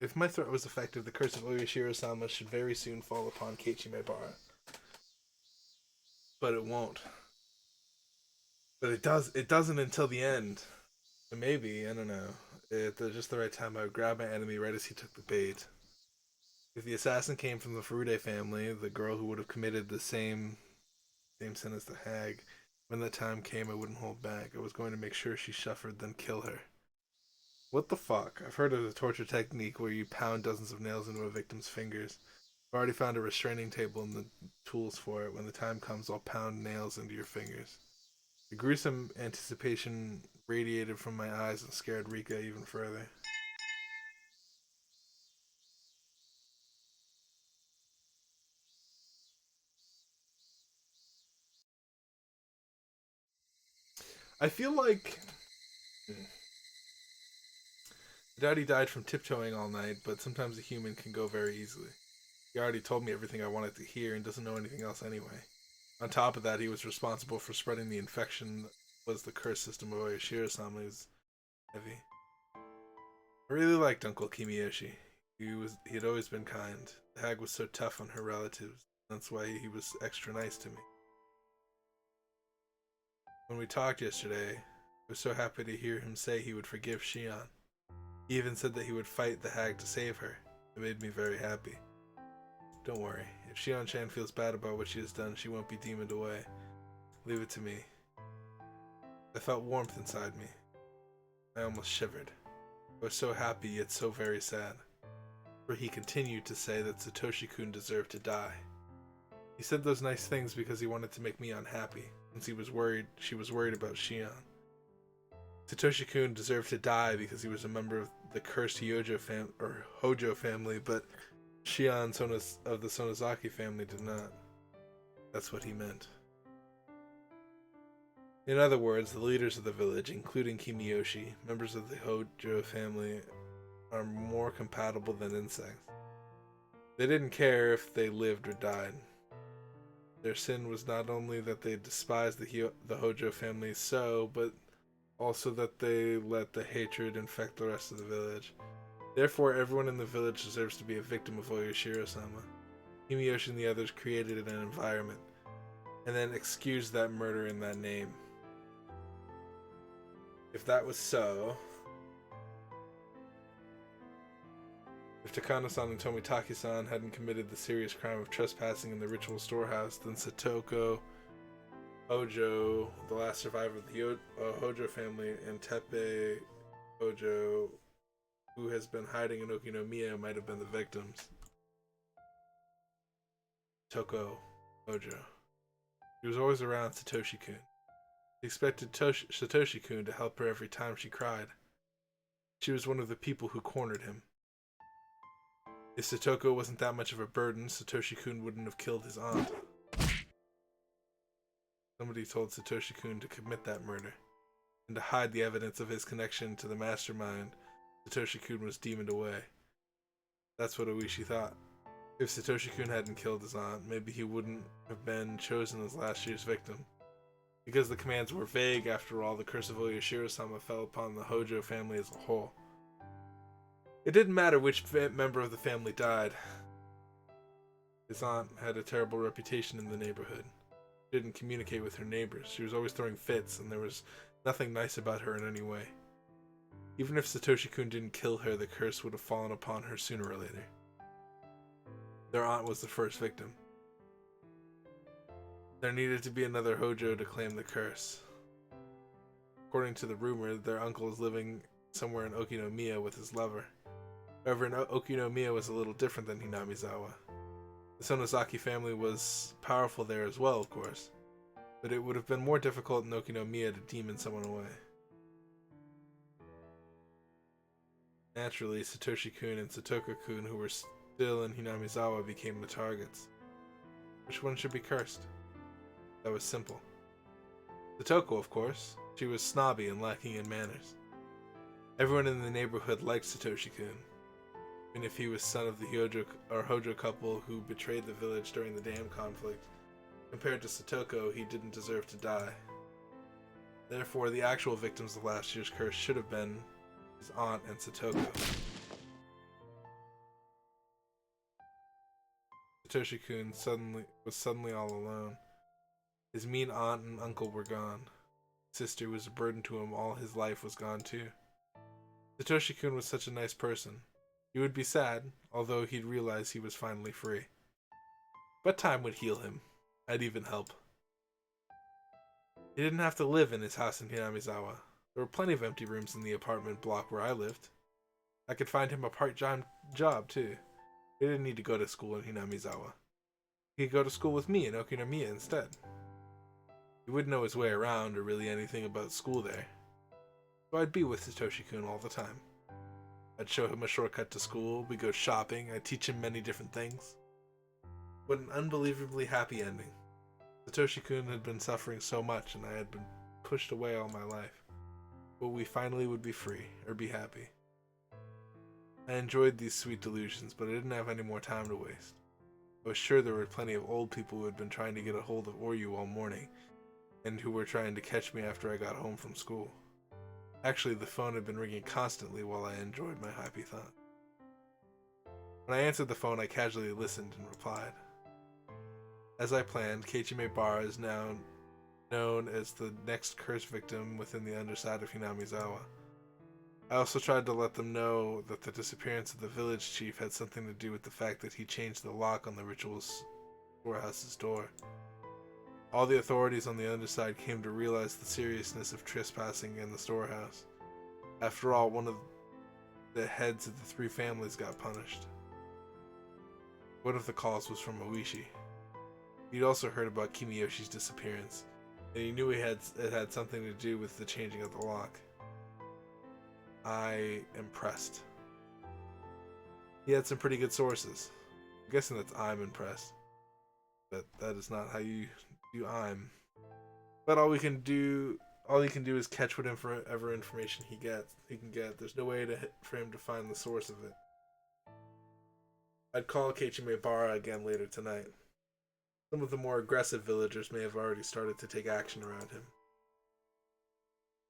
If my threat was effective, the curse of Oyashiro-sama should very soon fall upon Kichimebara. But it won't. But it does. It doesn't until the end. And maybe, I don't know, at just the right time, I would grab my enemy right as he took the bait. If the assassin came from the Furude family, the girl who would have committed the same sin as the hag, when the time came, I wouldn't hold back. I was going to make sure she suffered, then kill her. What the fuck? I've heard of the torture technique where you pound dozens of nails into a victim's fingers. I've already found a restraining table and the tools for it. When the time comes, I'll pound nails into your fingers. The gruesome anticipation radiated from my eyes and scared Rika even further. I feel like Daddy died from tiptoeing all night, but sometimes a human can go very easily. He already told me everything I wanted to hear and doesn't know anything else anyway. On top of that, he was responsible for spreading the infection that was the curse system of Oyashiro-sama. He was heavy. I really liked Uncle Kimiyoshi. He had always been kind. The hag was so tough on her relatives. That's why he was extra nice to me. When we talked yesterday, I was so happy to hear him say he would forgive Shion. He even said that he would fight the hag to save her. It made me very happy. Don't worry. If Shion-chan feels bad about what she has done, she won't be demoned away. Leave it to me. I felt warmth inside me. I almost shivered. I was so happy yet so very sad. For he continued to say that Satoshi-kun deserved to die. He said those nice things because he wanted to make me unhappy, since she was worried about Shion. Satoshi-kun deserved to die because he was a member of the cursed Hojo family, but Shion of the Sonozaki family did not. That's what he meant. In other words, the leaders of the village, including Kimiyoshi, members of the Hojo family, are more compatible than insects. They didn't care if they lived or died. Their sin was not only that they despised the Hojo family but also that they let the hatred infect the rest of the village. Therefore, everyone in the village deserves to be a victim of Oyashiro-sama. Kimiyoshi and the others created an environment, and then excused that murder in that name. If that was so, if Takano-san and Tomitaki-san hadn't committed the serious crime of trespassing in the ritual storehouse, then Satoko Hojo, the last survivor of the Hojo family, and Teppei Hojo, who has been hiding in Okinomiya, might have been the victims. Toko Hojo. He was always around Satoshi-kun. She expected Satoshi-kun to help her every time she cried. She was one of the people who cornered him. If Satoko wasn't that much of a burden, Satoshi-kun wouldn't have killed his aunt. Somebody told Satoshi-kun to commit that murder, and to hide the evidence of his connection to the mastermind, Satoshi-kun was demoned away. That's what Oishi thought. If Satoshi-kun hadn't killed his aunt, maybe he wouldn't have been chosen as last year's victim. Because the commands were vague, after all, the curse of Oyashiro-sama fell upon the Hojo family as a whole. It didn't matter which member of the family died. His aunt had a terrible reputation in the neighborhood. She didn't communicate with her neighbors. She was always throwing fits, and there was nothing nice about her in any way. Even if Satoshi-kun didn't kill her, the curse would have fallen upon her sooner or later. Their aunt was the first victim. There needed to be another Hojo to claim the curse. According to the rumor, their uncle is living somewhere in Okinomiya with his lover. However, Okinomiya was a little different than Hinamizawa. The Sonozaki family was powerful there as well, of course, but it would have been more difficult in Okinomiya to demon someone away. Naturally, Satoshi-kun and Satoko-kun, who were still in Hinamizawa, became the targets. Which one should be cursed? That was simple. Satoko, of course. She was snobby and lacking in manners. Everyone in the neighborhood liked Satoshi-kun, even if he was son of the Hojo couple who betrayed the village during the dam conflict. Compared to Satoko, he didn't deserve to die. Therefore, the actual victims of last year's curse should have been his aunt and Satoko. Satoshi-kun was suddenly all alone. His mean aunt and uncle were gone. His sister was a burden to him. All his life was gone too. Satoshi-kun was such a nice person. He would be sad, although he'd realize he was finally free. But time would heal him. I'd even help. He didn't have to live in his house in Hinamizawa. There were plenty of empty rooms in the apartment block where I lived. I could find him a part-time job too. He didn't need to go to school in Hinamizawa. He could go to school with me in Okinomiya instead. He wouldn't know his way around or really anything about school there. So I'd be with Satoshi-kun all the time. I'd show him a shortcut to school, we'd go shopping, I'd teach him many different things. What an unbelievably happy ending. Satoshi-kun had been suffering so much and I had been pushed away all my life. But we finally would be free, or be happy. I enjoyed these sweet delusions, but I didn't have any more time to waste. I was sure there were plenty of old people who had been trying to get a hold of Oryu all morning, and who were trying to catch me after I got home from school. Actually, the phone had been ringing constantly while I enjoyed my happy thought. When I answered the phone, I casually listened and replied. As I planned, Keiichime Bara is now known as the next curse victim within the underside of Hinamizawa. I also tried to let them know that the disappearance of the village chief had something to do with the fact that he changed the lock on the ritual storehouse's door. All the authorities on the underside came to realize the seriousness of trespassing in the storehouse. After all, one of the heads of the three families got punished. One of the calls was from Oishi. He'd also heard about Kimiyoshi's disappearance, and he knew it had something to do with the changing of the lock. I am pressed. He had some pretty good sources. I'm guessing that's I'm impressed. But that is not how you do I'm. But all he can do is catch whatever information he can get. There's no way for him to find the source of it. I'd call Keiichi Maebara again later tonight. Some of the more aggressive villagers may have already started to take action around him.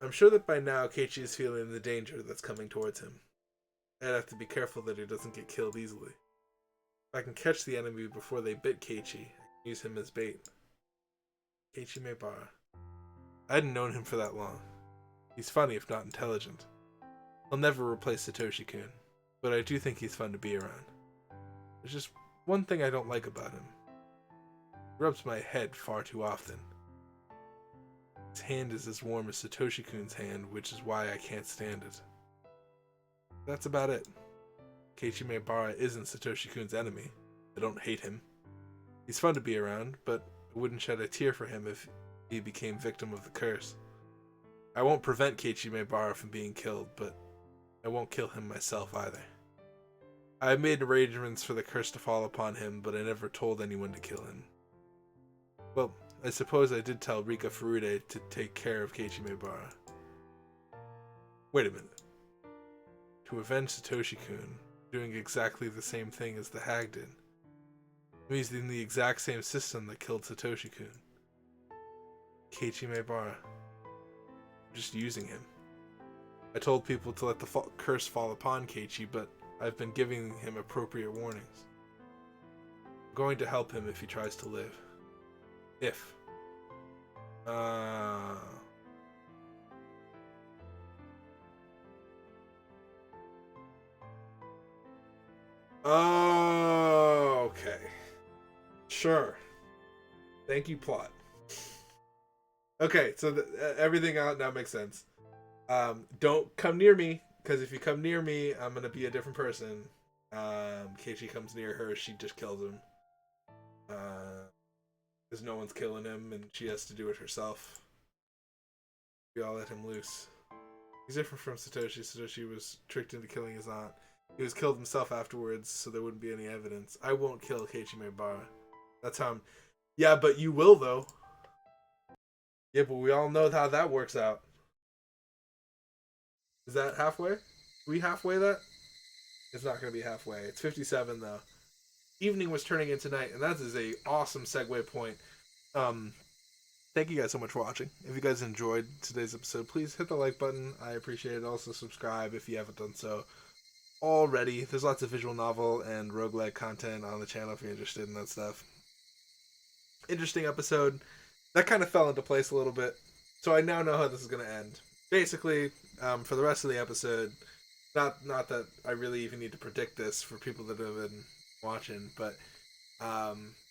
I'm sure that by now Keiichi is feeling the danger that's coming towards him. I'd have to be careful that he doesn't get killed easily. If I can catch the enemy before they bit Keiichi, I can use him as bait. Keiichi Maebara. I hadn't known him for that long. He's funny if not intelligent. He'll never replace Satoshi-kun, but I do think he's fun to be around. There's just one thing I don't like about him. He rubs my head far too often. His hand is as warm as Satoshi-kun's hand, which is why I can't stand it. That's about it. Keiichi Maebara isn't Satoshi-kun's enemy. I don't hate him. He's fun to be around, but I wouldn't shed a tear for him if he became victim of the curse. I won't prevent Keiichi Maebara from being killed, but I won't kill him myself either. I have made arrangements for the curse to fall upon him, but I never told anyone to kill him. Well, I suppose I did tell Rika Furude to take care of Keiichi Maebara. Wait a minute. To avenge Satoshi-kun, doing exactly the same thing as the hag did. I'm using the exact same system that killed Satoshi-kun. Keiichi Maebara. I'm just using him. I told people to let the curse fall upon Keiichi, but I've been giving him appropriate warnings. I'm going to help him if he tries to live. If. Oh, okay. Sure. Thank you, plot. Okay, so everything out now makes sense. Don't come near me, because if you come near me, I'm gonna be a different person. Keiichi comes near her, she just kills him. Because no one's killing him, and she has to do it herself. We all let him loose. He's different from Satoshi. Satoshi was tricked into killing his aunt. He was killed himself afterwards, so there wouldn't be any evidence. I won't kill Keiichi Maebara. That's how I'm... Yeah, but you will, though. Yeah, but we all know how that works out. Is that halfway? Are we halfway that? It's not going to be halfway. It's 57, though. Evening was turning into night, and that is a awesome segue point. Thank you guys so much for watching. If you guys enjoyed today's episode, please hit the like button. I appreciate it. Also, subscribe if you haven't done so already. There's lots of visual novel and roguelike content on the channel if you're interested in that stuff. Interesting episode. That kind of fell into place a little bit. So I now know how this is going to end. Basically, for the rest of the episode, not that I really even need to predict this for people that have been watching, but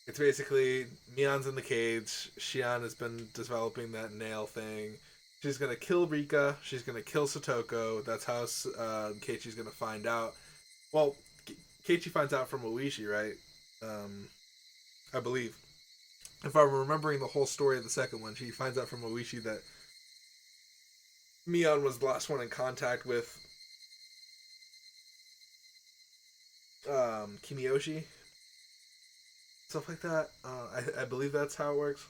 it's basically Mion's in the cage. Shion has been developing that nail thing. She's going to kill Rika. She's going to kill Satoko. That's how Keiichi's going to find out. Well, Keiichi finds out from Oishi, right? I believe. If I'm remembering the whole story of the second one, she finds out from Oishi that Mion was the last one in contact with Kimiyoshi. Stuff like that. I believe that's how it works.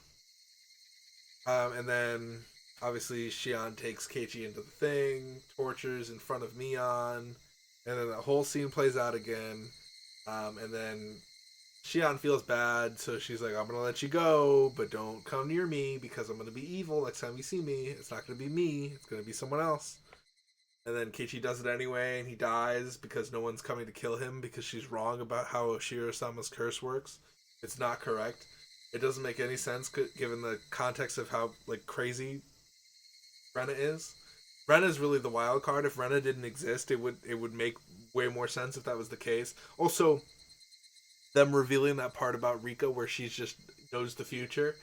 And then, obviously, Shion takes Keiichi into the thing, tortures in front of Mion, and then the whole scene plays out again. And then Shion feels bad, so she's like, I'm going to let you go, but don't come near me, because I'm going to be evil next time you see me. It's not going to be me. It's going to be someone else. And then Keiichi does it anyway, and he dies because no one's coming to kill him because she's wrong about how Oshiro-sama's curse works. It's not correct. It doesn't make any sense given the context of how crazy Rena is. Rena is really the wild card. If Rena didn't exist, it would make way more sense if that was the case. Also, them revealing that part about Rika where she just knows the future,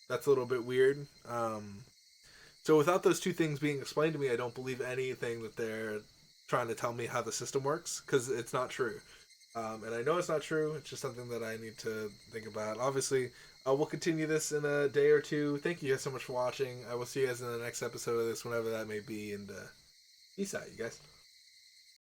that's a little bit weird. So without those two things being explained to me, I don't believe anything that they're trying to tell me how the system works, because it's not true. And I know it's not true. It's just something that I need to think about. Obviously, we'll continue this in a day or two. Thank you guys so much for watching. I will see you guys in the next episode of this, whenever that may be. And peace out, you guys.